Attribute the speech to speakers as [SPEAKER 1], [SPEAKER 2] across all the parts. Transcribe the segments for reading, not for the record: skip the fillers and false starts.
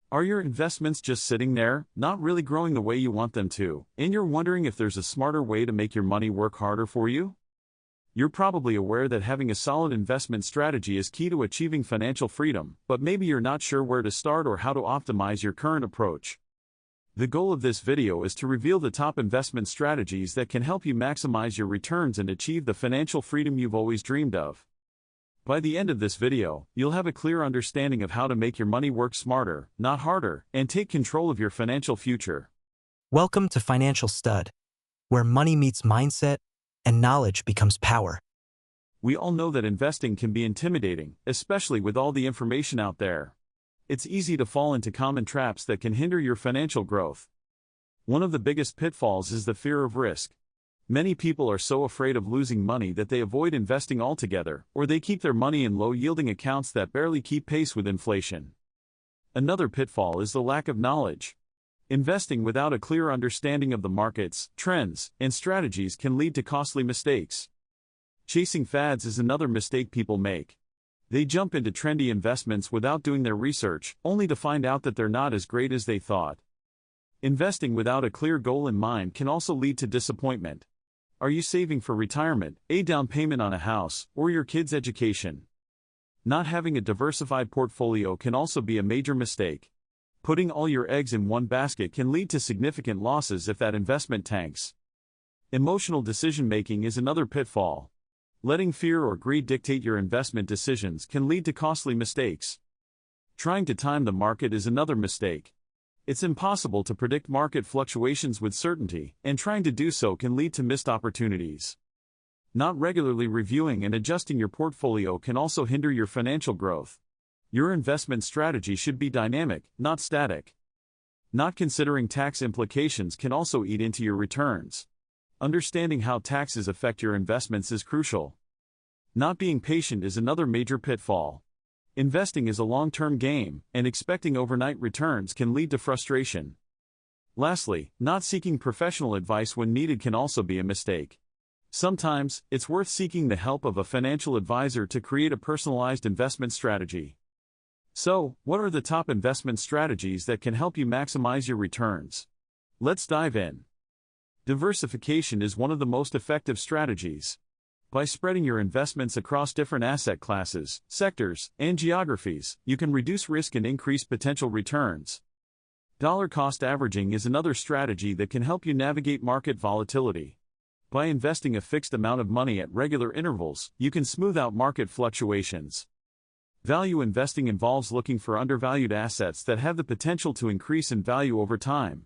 [SPEAKER 1] Are your investments just sitting there, not really growing the way you want them to, and you're wondering if there's a smarter way to make your money work harder for you? You're probably aware that having a solid investment strategy is key to achieving financial freedom, but maybe you're not sure where to start or how to optimize your current approach. The goal of this video is to reveal the top investment strategies that can help you maximize your returns and achieve the financial freedom you've always dreamed of. By the end of this video, you'll have a clear understanding of how to make your money work smarter, not harder, and take control of your financial future.
[SPEAKER 2] Welcome to Financial Stud, where money meets mindset and knowledge becomes power.
[SPEAKER 1] We all know that investing can be intimidating, especially with all the information out there. It's easy to fall into common traps that can hinder your financial growth. One of the biggest pitfalls is the fear of risk. Many people are so afraid of losing money that they avoid investing altogether, or they keep their money in low-yielding accounts that barely keep pace with inflation. Another pitfall is the lack of knowledge. Investing without a clear understanding of the markets, trends, and strategies can lead to costly mistakes. Chasing fads is another mistake people make. They jump into trendy investments without doing their research, only to find out that they're not as great as they thought. Investing without a clear goal in mind can also lead to disappointment. Are you saving for retirement, a down payment on a house, or your kids' education? Not having a diversified portfolio can also be a major mistake. Putting all your eggs in one basket can lead to significant losses if that investment tanks. Emotional decision-making is another pitfall. Letting fear or greed dictate your investment decisions can lead to costly mistakes. Trying to time the market is another mistake. It's impossible to predict market fluctuations with certainty, and trying to do so can lead to missed opportunities. Not regularly reviewing and adjusting your portfolio can also hinder your financial growth. Your investment strategy should be dynamic, not static. Not considering tax implications can also eat into your returns. Understanding how taxes affect your investments is crucial. Not being patient is another major pitfall. Investing is a long-term game, and expecting overnight returns can lead to frustration. Lastly, not seeking professional advice when needed can also be a mistake. Sometimes, it's worth seeking the help of a financial advisor to create a personalized investment strategy. So, what are the top investment strategies that can help you maximize your returns? Let's dive in. Diversification is one of the most effective strategies. By spreading your investments across different asset classes, sectors, and geographies, you can reduce risk and increase potential returns. Dollar-cost averaging is another strategy that can help you navigate market volatility. By investing a fixed amount of money at regular intervals, you can smooth out market fluctuations. Value investing involves looking for undervalued assets that have the potential to increase in value over time.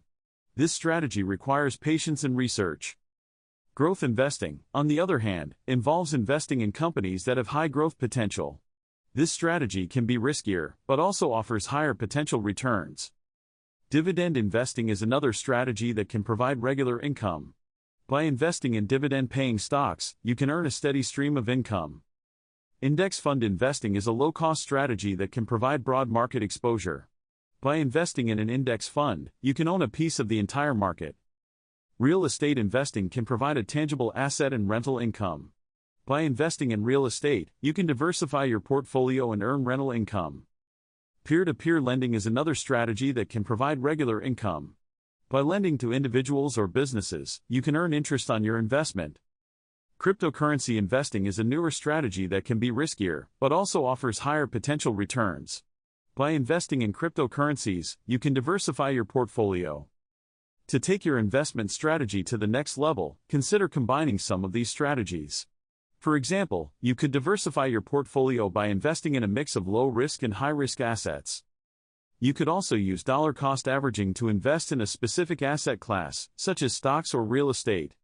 [SPEAKER 1] This strategy requires patience and research. Growth investing, on the other hand, involves investing in companies that have high growth potential. This strategy can be riskier, but also offers higher potential returns. Dividend investing is another strategy that can provide regular income. By investing in dividend-paying stocks, you can earn a steady stream of income. Index fund investing is a low-cost strategy that can provide broad market exposure. By investing in an index fund, you can own a piece of the entire market. Real estate investing can provide a tangible asset and rental income. By investing in real estate, you can diversify your portfolio and earn rental income. Peer-to-peer lending is another strategy that can provide regular income. By lending to individuals or businesses, you can earn interest on your investment. Cryptocurrency investing is a newer strategy that can be riskier, but also offers higher potential returns. By investing in cryptocurrencies, you can diversify your portfolio. To take your investment strategy to the next level, consider combining some of these strategies. For example, you could diversify your portfolio by investing in a mix of low-risk and high-risk assets. You could also use dollar-cost averaging to invest in a specific asset class, such as stocks or real estate.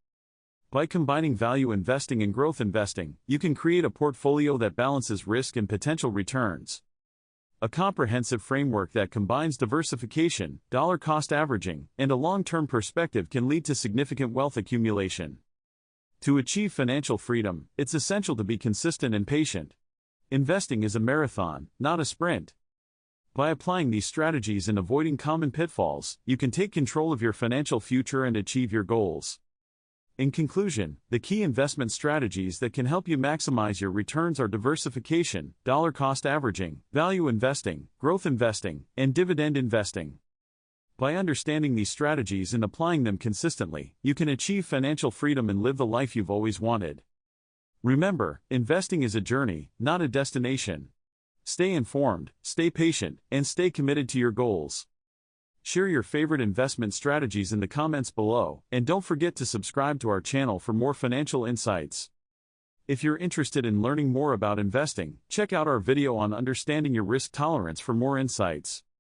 [SPEAKER 1] By combining value investing and growth investing, you can create a portfolio that balances risk and potential returns. A comprehensive framework that combines diversification, dollar-cost averaging, and a long-term perspective can lead to significant wealth accumulation. To achieve financial freedom, it's essential to be consistent and patient. Investing is a marathon, not a sprint. By applying these strategies and avoiding common pitfalls, you can take control of your financial future and achieve your goals. In conclusion, the key investment strategies that can help you maximize your returns are diversification, dollar cost averaging, value investing, growth investing, and dividend investing. By understanding these strategies and applying them consistently, you can achieve financial freedom and live the life you've always wanted. Remember, investing is a journey, not a destination. Stay informed, stay patient, and stay committed to your goals. Share your favorite investment strategies in the comments below, and don't forget to subscribe to our channel for more financial insights. If you're interested in learning more about investing, check out our video on understanding your risk tolerance for more insights.